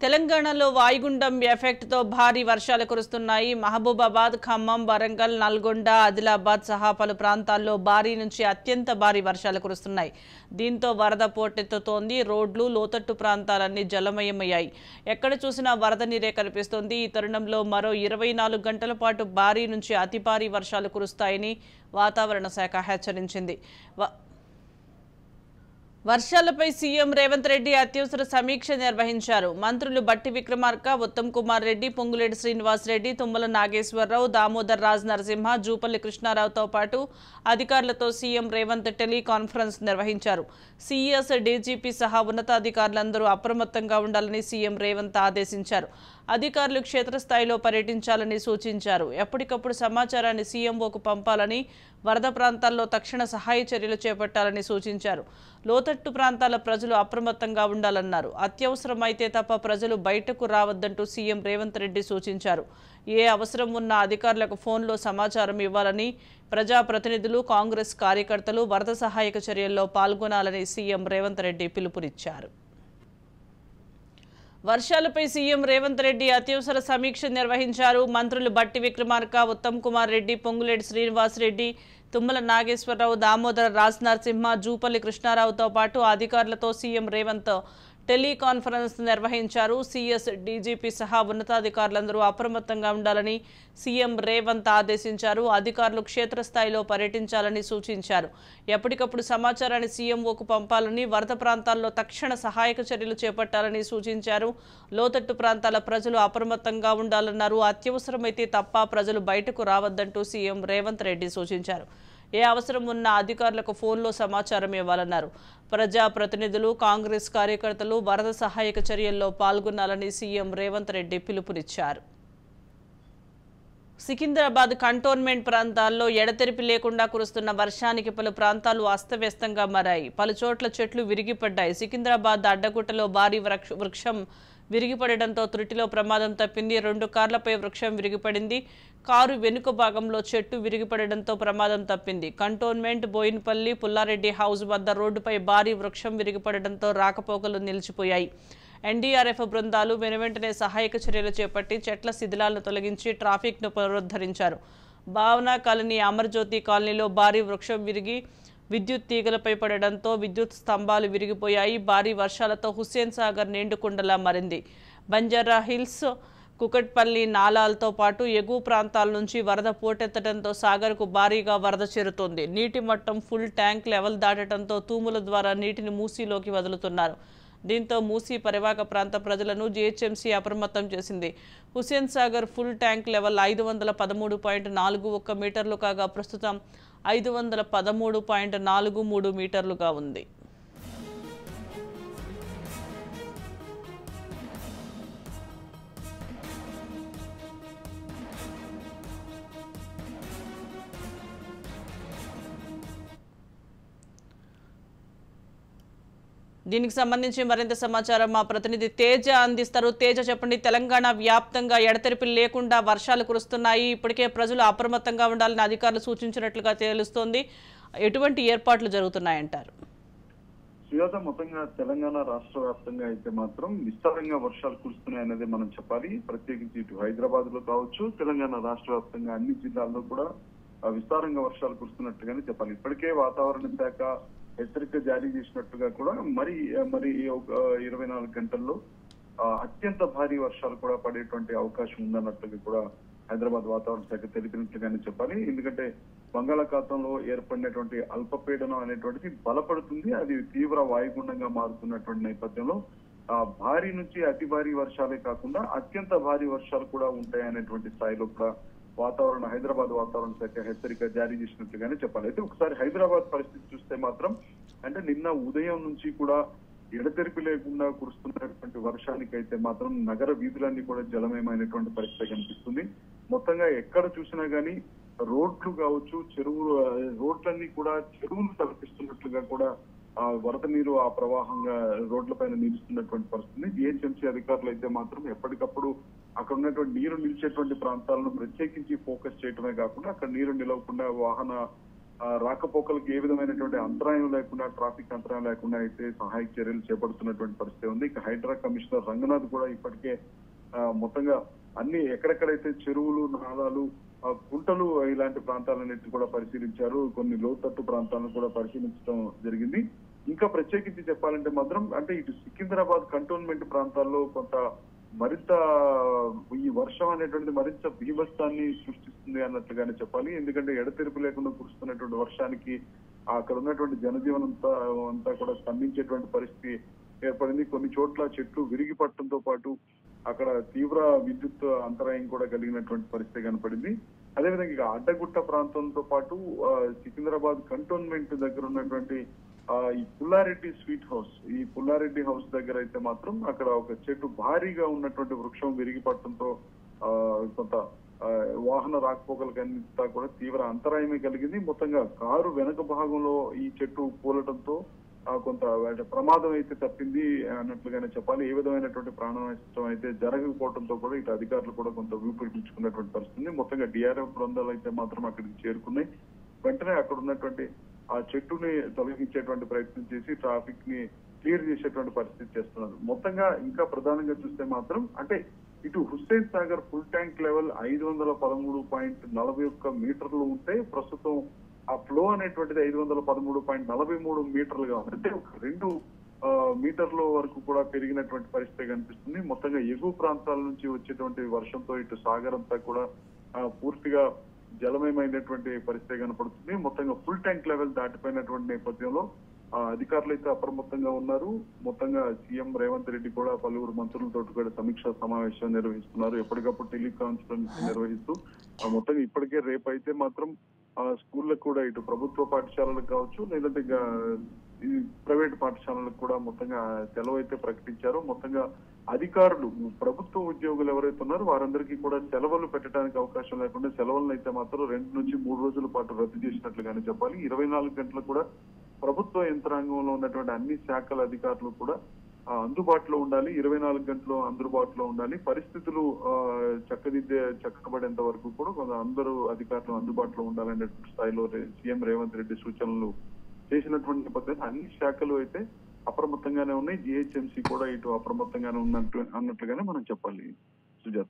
తెలంగాణలో వాయుగుండం ఎఫెక్ట్తో భారీ వర్షాలు కురుస్తున్నాయి. మహబూబాబాద్, ఖమ్మం, వరంగల్, నల్గొండ, ఆదిలాబాద్ సహా పలు ప్రాంతాల్లో భారీ నుంచి అత్యంత భారీ వర్షాలు కురుస్తున్నాయి. దీంతో వరద పోటెత్తుతోంది. రోడ్లు, లోతట్టు ప్రాంతాలన్నీ జలమయమయ్యాయి. ఎక్కడ చూసినా వరద నీరే కనిపిస్తోంది. ఈ తరుణంలో మరో 24 గంటల పాటు భారీ నుంచి అతి భారీ వర్షాలు కురుస్తాయని వాతావరణ శాఖ హెచ్చరించింది. వర్షాలపై సీఎం రేవంత్ రెడ్డి అత్యవసర సమీక్ష నిర్వహించారు. మంత్రులు బట్టి విక్రమార్క, ఉత్తమ్ కుమార్ రెడ్డి, పొంగులేటి శ్రీనివాస్ రెడ్డి, తుమ్మల నాగేశ్వరరావు, దామోదర్ రాజ్ నరసింహ, జూపల్లి కృష్ణారావుతో పాటు అధికారులతో సీఎం రేవంత్ టెలికాన్ఫరెన్స్ నిర్వహించారు. సీఎస్, డీజీపీ సహా ఉన్నతాధికారులందరూ అప్రమత్తంగా ఉండాలని సీఎం రేవంత్ ఆదేశించారు. అధికారులు క్షేత్రస్థాయిలో పర్యటించాలని సూచించారు. ఎప్పటికప్పుడు సమాచారాన్ని సీఎంఓకు పంపాలని, వరద ప్రాంతాల్లో తక్షణ సహాయ చర్యలు చేపట్టాలని సూచించారు. లోతట్టు ప్రాంతాల ప్రజలు అప్రమత్తంగా ఉండాలన్నారు. అత్యవసరమైతే తప్ప ప్రజలు బయటకు రావద్దంటూ సీఎం రేవంత్ రెడ్డి సూచించారు. ఏ అవసరం ఉన్నా అధికారులకు ఫోన్లో సమాచారం ఇవ్వాలని, ప్రజాప్రతినిధులు, కాంగ్రెస్ కార్యకర్తలు వరద సహాయక చర్యల్లో పాల్గొనాలని సీఎం రేవంత్ రెడ్డి పిలుపునిచ్చారు. వర్షాలపై సీఎం రేవంత్ రెడ్డి అత్యవసర సమీక్ష నిర్వహించారు. మంత్రులు బట్టి విక్రమార్క, ఉత్తమ్ కుమార్ రెడ్డి, పొంగులేటి శ్రీనివాస్ రెడ్డి, తుమ్మల నాగేశ్వరరావు, దామోదర రాజ్ నరసింహ, జూపల్లి కృష్ణారావుతో పాటు అధికారులతో సీఎం రేవంత్ టెలికాన్ఫరెన్స్ నిర్వహించారు. సీఎస్, డీజీపీ సహా ఉన్నతాధికారులందరూ అప్రమత్తంగా ఉండాలని సీఎం రేవంత్ ఆదేశించారు. అధికారులు క్షేత్రస్థాయిలో పర్యటించాలని సూచించారు. ఎప్పటికప్పుడు సమాచారాన్ని సీఎంఓకు పంపాలని, వరద ప్రాంతాల్లో తక్షణ సహాయక చర్యలు చేపట్టాలని సూచించారు. లోతట్టు ప్రాంతాల ప్రజలు అప్రమత్తంగా ఉండాలన్నారు. అత్యవసరమైతే తప్ప ప్రజలు బయటకు రావద్దంటూ సీఎం రేవంత్ రెడ్డి సూచించారు. ఏ అవసరం ఉన్నా అధికారులకు ఫోన్లో సమాచారం ఇవ్వాలన్నారు. ప్రజాప్రతినిధులు, కాంగ్రెస్ కార్యకర్తలు వరద సహాయక చర్యల్లో పాల్గొనాలని సీఎం రేవంత్ రెడ్డి పిలుపునిచ్చారు. సికింద్రాబాద్ కంటోన్మెంట్ ప్రాంతాల్లో ఎడతెరిపి లేకుండా కురుస్తున్న వర్షానికి పలు ప్రాంతాలు అస్తవ్యస్తంగా మారాయి. పలు చోట్ల చెట్లు విరిగిపడ్డాయి. సికింద్రాబాద్ అడ్డగుట్టలో భారీ వృక్షం విరిగిపడడంతో త్రుటిలో ప్రమాదం తప్పింది. 2 కార్లపై వృక్షం విరిగిపడింది. కారు వెనుక భాగంలో చెట్టు విరిగిపడడంతో ప్రమాదం తప్పింది. కంటోన్మెంట్, బోయిన్పల్లి, పుల్లారెడ్డి హౌస్ వద్ద రోడ్డుపై భారీ వృక్షం విరిగిపడడంతో రాకపోకలు నిలిచిపోయాయి. ఎన్డీఆర్ఎఫ్ బృందాలు వెనువెంటనే సహాయక చర్యలు చేపట్టి చెట్ల శిథిలాలను తొలగించి ట్రాఫిక్ను పునరుద్ధరించారు. భావన కాలనీ, అమర్జ్యోతి కాలనీలో భారీ వృక్షం విరిగి విద్యుత్ తీగలపై పడడంతో విద్యుత్ స్తంభాలు విరిగిపోయాయి. భారీ వర్షాలతో హుస్సేన్ సాగర్ నిండుకుండలా మారింది. బంజారా హిల్స్, కుకట్పల్లి నాలాలతో పాటు ఎగువ ప్రాంతాల నుంచి వరద పోటెత్తడంతో సాగర్కు భారీగా వరద చేరుతోంది. నీటి మట్టం ఫుల్ ట్యాంక్ లెవెల్ దాటడంతో తూముల ద్వారా నీటిని మూసీలోకి వదులుతున్నారు. దీంతో మూసీ పరివాహక ప్రాంత ప్రజలను జీహెచ్ఎంసీ అప్రమత్తం చేసింది. Hussain Sagar full tank level 513.41 మీటర్లు కాగా ప్రస్తుతం 513.43 మీటర్లుగా ఉంది. దీనికి సంబంధించి మరింత సమాచారం మా ప్రతినిధి తేజ అందిస్తారు. తేజ, చెప్పండి. తెలంగాణ వ్యాప్తంగా ఎడతెరిపి లేకుండా వర్షాలు కురుస్తున్నాయి. ఇప్పటికే ప్రజలు అప్రమత్తంగా ఉండాలని అధికారులు సూచించినట్లుగా తెలుస్తోంది. ఎటువంటి ఏర్పాట్లు జరుగుతున్నాయంటారు? సుజాత, మొత్తంగా తెలంగాణ రాష్ట్ర వ్యాప్తంగా అయితే మాత్రం విస్తారంగా వర్షాలు కురుస్తున్నాయనేది మనం చెప్పాలి. ప్రత్యేకించి ఇటు హైదరాబాద్ లో కావచ్చు, తెలంగాణ రాష్ట్ర వ్యాప్తంగా అన్ని జిల్లాల్లో కూడా విస్తారంగా వర్షాలు కురుస్తున్నట్టుగానే చెప్పాలి. ఇప్పటికే వాతావరణ శాఖ హెచ్చరిక జారీ చేసినట్టుగా కూడా మరి 24 గంటల్లో అత్యంత భారీ వర్షాలు కూడా పడేటువంటి అవకాశం ఉందన్నట్టుగా కూడా హైదరాబాద్ వాతావరణ శాఖ తెలిపినట్లుగానే చెప్పాలి. ఎందుకంటే బంగాళాఖాతంలో ఏర్పడినటువంటి అల్పపీడనం అనేటువంటిది బలపడుతుంది. అది తీవ్ర వాయుగుండంగా మారుతున్నటువంటి నేపథ్యంలో భారీ నుంచి అతి భారీ వర్షాలే కాకుండా అత్యంత భారీ వర్షాలు కూడా ఉంటాయనేటువంటి స్థాయిలో కూడా హైదరాబాద్ వాతావరణ శాఖ హెచ్చరిక జారీ చేసినట్లుగానే చెప్పాలి. అయితే ఒకసారి హైదరాబాద్ పరిస్థితి చూస్తే మాత్రం, అంటే నిన్న ఉదయం నుంచి కూడా ఎడతెరిపి లేకుండా కురుస్తున్నటువంటి వర్షానికి అయితే మాత్రం నగర వీధులన్నీ కూడా జలమయమైనటువంటి పరిస్థితి కనిపిస్తుంది. మొత్తంగా ఎక్కడ చూసినా గానీ రోడ్లు కావచ్చు, రోడ్లన్నీ కూడా చెరువులు తలపిస్తున్నట్లుగా కూడా వరద నీరు ఆ ప్రవాహంగా రోడ్లపైన నిలుస్తున్నటువంటి పరిస్థితి. జిహెచ్ఎంసీ అధికారులు అయితే మాత్రం ఎప్పటికప్పుడు అక్కడ ఉన్నటువంటి నీరు నిలిచేటువంటి ప్రాంతాలను ప్రత్యేకించి ఫోకస్ చేయడమే కాకుండా అక్కడ నీరు నిలవకుండా వాహన రాకపోకలకు ఏ విధమైనటువంటి అంతరాయం లేకుండా, ట్రాఫిక్ అంతరాయం లేకుండా అయితే సహాయక చర్యలు చేపడుతున్నటువంటి పరిస్థితి ఉంది. ఇక హైడ్రా కమిషనర్ రంగనాథ్ కూడా ఇప్పటికే మొత్తంగా అన్ని ఎక్కడెక్కడైతే చెరువులు, నాలాలు, కుంటలు ఇలాంటి ప్రాంతాలన్నింటినీ కూడా పరిశీలించారు. కొన్ని లోతట్టు ప్రాంతాలను కూడా పరిశీలించడం జరిగింది. ఇంకా ప్రత్యేకించి చెప్పాలంటే మాత్రం అంటే ఇటు సికింద్రాబాద్ కంటోన్మెంట్ ప్రాంతాల్లో కొంత మరింత ఈ వర్షం అనేటువంటిది మరింత బీభత్సాన్ని సృష్టిస్తుంది అన్నట్లుగానే చెప్పాలి. ఎందుకంటే ఎడతెరిపి లేకుండా కురుస్తున్నటువంటి వర్షానికి అక్కడ ఉన్నటువంటి జనజీవనం అంతా కూడా స్తంభించేటువంటి పరిస్థితి ఏర్పడింది. కొన్ని చోట్ల చెట్లు విరిగి పడటంతో పాటు అక్కడ తీవ్ర విద్యుత్ అంతరాయం కూడా కలిగినటువంటి పరిస్థితి కనపడింది. అదేవిధంగా ఇక అడ్డగుట్ట ప్రాంతంతో పాటు సికింద్రాబాద్ కంటోన్మెంట్ దగ్గర ఉన్నటువంటి ఈ పుల్లారెడ్డి స్వీట్ హౌస్, ఈ పుల్లారెడ్డి హౌస్ దగ్గర అయితే మాత్రం అక్కడ ఒక చెట్టు భారీగా ఉన్నటువంటి వృక్షం విరిగి పడటంతో కొంత వాహన రాకపోకలకంతా కూడా తీవ్ర అంతరాయమే కలిగింది. మొత్తంగా కారు వెనక భాగంలో ఈ చెట్టు కూలటంతో కొంత ప్రమాదం అయితే తప్పింది అన్నట్లుగానే చెప్పాలి. ఏ విధమైనటువంటి ప్రాణ నష్టం అయితే జరగకపోవడంతో కూడా ఇటు అధికారులు కూడా కొంత ఊపిరి పీల్చుకున్నటువంటి పరిస్థితి. మొత్తంగా డిఆర్ఎఫ్ బృందాలు అయితే మాత్రం అక్కడికి చేరుకున్నాయి. వెంటనే అక్కడ ఉన్నటువంటి ఆ చెట్టుని తొలగించేటువంటి ప్రయత్నం చేసి ట్రాఫిక్ ని క్లియర్ చేసేటువంటి పరిస్థితి చేస్తున్నారు. మొత్తంగా ఇంకా ప్రధానంగా చూస్తే మాత్రం అంటే ఇటు Hussain Sagar full tank level 513.41 మీటర్లు ఉంటే ప్రస్తుతం ఆ ఫ్లో అనేటువంటిది 513.43 మీటర్లుగా ఉంది. అంటే ఒక 2 మీటర్ల వరకు కూడా పెరిగినటువంటి పరిస్థితి కనిపిస్తుంది. మొత్తంగా ఎగువ ప్రాంతాల నుంచి వచ్చేటువంటి వర్షంతో ఇటు సాగర్ అంతా కూడా పూర్తిగా జలమయమైనటువంటి పరిస్థితి కనపడుతుంది. మొత్తంగా ఫుల్ ట్యాంక్ లెవెల్ దాటిపోయినటువంటి నేపథ్యంలో అధికారులు అయితే అప్రమత్తంగా ఉన్నారు. మొత్తంగా సీఎం రేవంత్ రెడ్డి కూడా పలువురు మంత్రులతో కూడా సమీక్షా సమావేశం నిర్వహిస్తున్నారు. ఎప్పటికప్పుడు టెలికాన్ఫరెన్స్ నిర్వహిస్తూ మొత్తంగా ఇప్పటికే రేపు అయితే మాత్రం స్కూళ్ళకు కూడా ఇటు ప్రభుత్వ పాఠశాలలకు కావచ్చు, లేదంటే ఈ ప్రైవేట్ పాఠశాలలకు కూడా మొత్తంగా సెలవు అయితే ప్రకటించారు. మొత్తంగా అధికారులు, ప్రభుత్వ ఉద్యోగులు ఎవరైతే ఉన్నారో వారందరికీ కూడా సెలవులు పెట్టడానికి అవకాశం లేకుండా సెలవులను అయితే మాత్రం 2 నుంచి 3 రోజుల పాటు రద్దు చేసినట్లుగానే చెప్పాలి. 24 గంటలు కూడా ప్రభుత్వ యంత్రాంగంలో ఉన్నటువంటి అన్ని శాఖల అధికారులు కూడా అందుబాటులో ఉండాలి. 24 గంటలు అందుబాటులో ఉండాలి. పరిస్థితులు చక్కబడేంత వరకు కూడా అందరూ అధికారులు అందుబాటులో ఉండాలనే స్థాయిలో సీఎం రేవంత్ రెడ్డి సూచనలు చేసినటువంటి నేపథ్యంలో అన్ని శాఖలు అయితే అప్రమత్తంగానే ఉన్నాయి. జిహెచ్ఎంసీ కూడా ఇటు అప్రమత్తంగానే అన్నట్లుగానే మనం చెప్పాలి సుజాత.